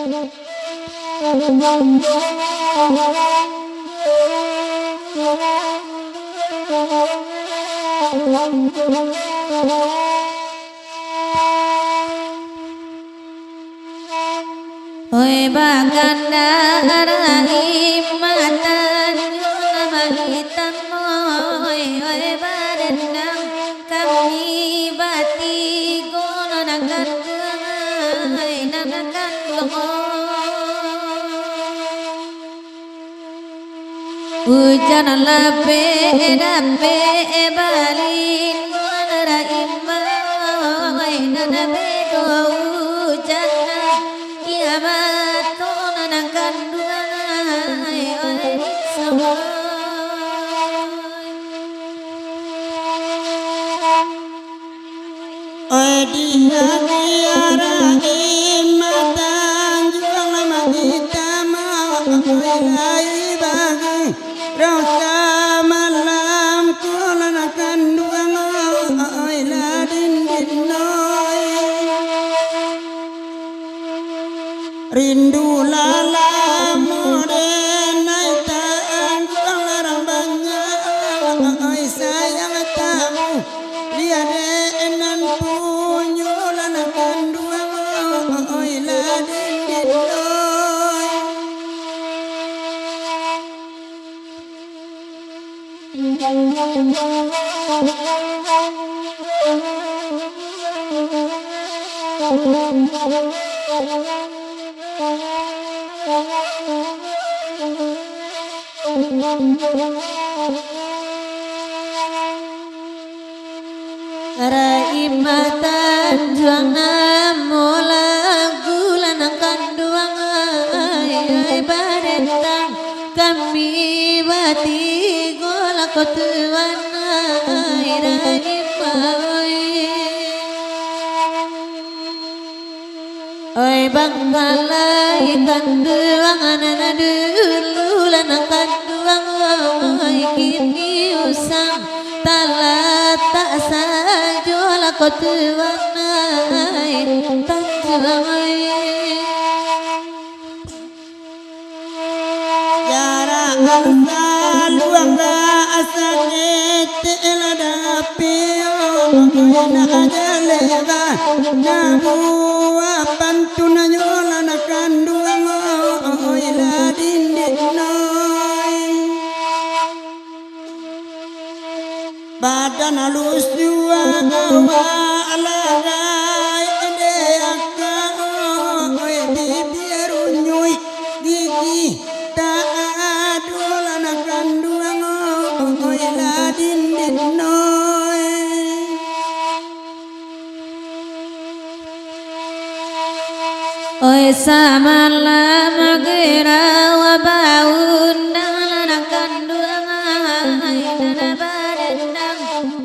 Oi baganda rahimatan mahitan oi badendang kami bati gono nakan oi nanakan hujan labe dabe balin gono rahimah oi nanabe do hujan Yamatona nang kandungan ay saway Oy dia diara imatan juang nama kita mau ay bagi rasa malam kulana kandungan ay ladin dinoy rindu lala moden ay taang larang banyak ay sayang tamu liade enan punyo lana kanduang ay ladin dinoy Raimatan juang namola gulan kanduang ay badendang kami bati gola kotuan ay raimay oi banggalai kanduang anana dulu lanang kanduang ay kini usang talat tak sajola kotuan ay tanjuang Jarang luang asakit eladapio na ajaleva nabu pantuna nyola na kanduang iladin dinoy badan halus jua awa alagai ede akka bibir unyuy gigi tak adola na kanduang iladin dinoy oi samala magira wa baun nang kanduang ay nana badendang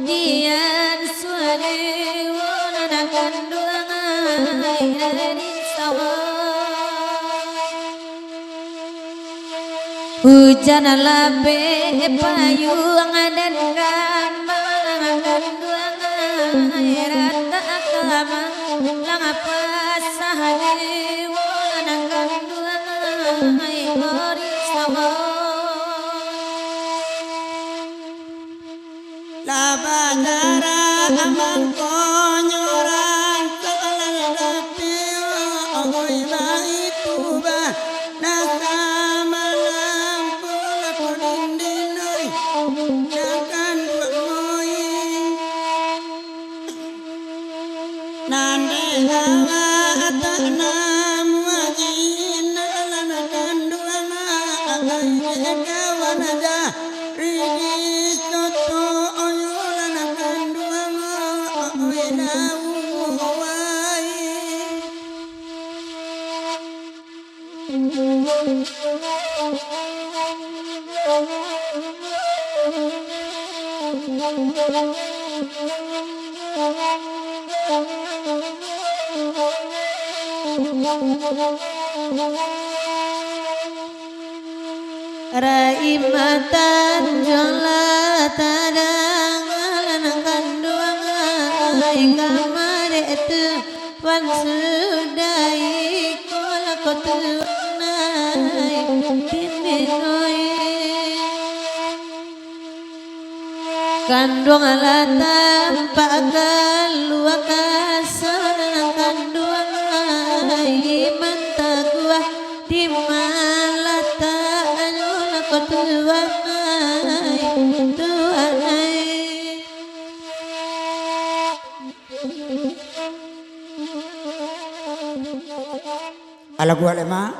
dian suane wona nang kanduang ay nana hujan labe payung dan gamang kanduang ay rata akamang lang pasahane wona nang kanduang ay ori labagara amang konyoran saladapio oy maituba nasa malam kula kodindinoy nakan duamoy nande hawa atana muajin alana kanduana ay kawana ja rigis toto oyolana kanduana oyna uwai Raimatan jola tadang alanang kanduang ay kamare itu wan sudai kola kotuanay tininoy kandung alatam pagaluwa kasanang kandung ay mantagwa di malata anyula kotuanay tuanay Ala gua lema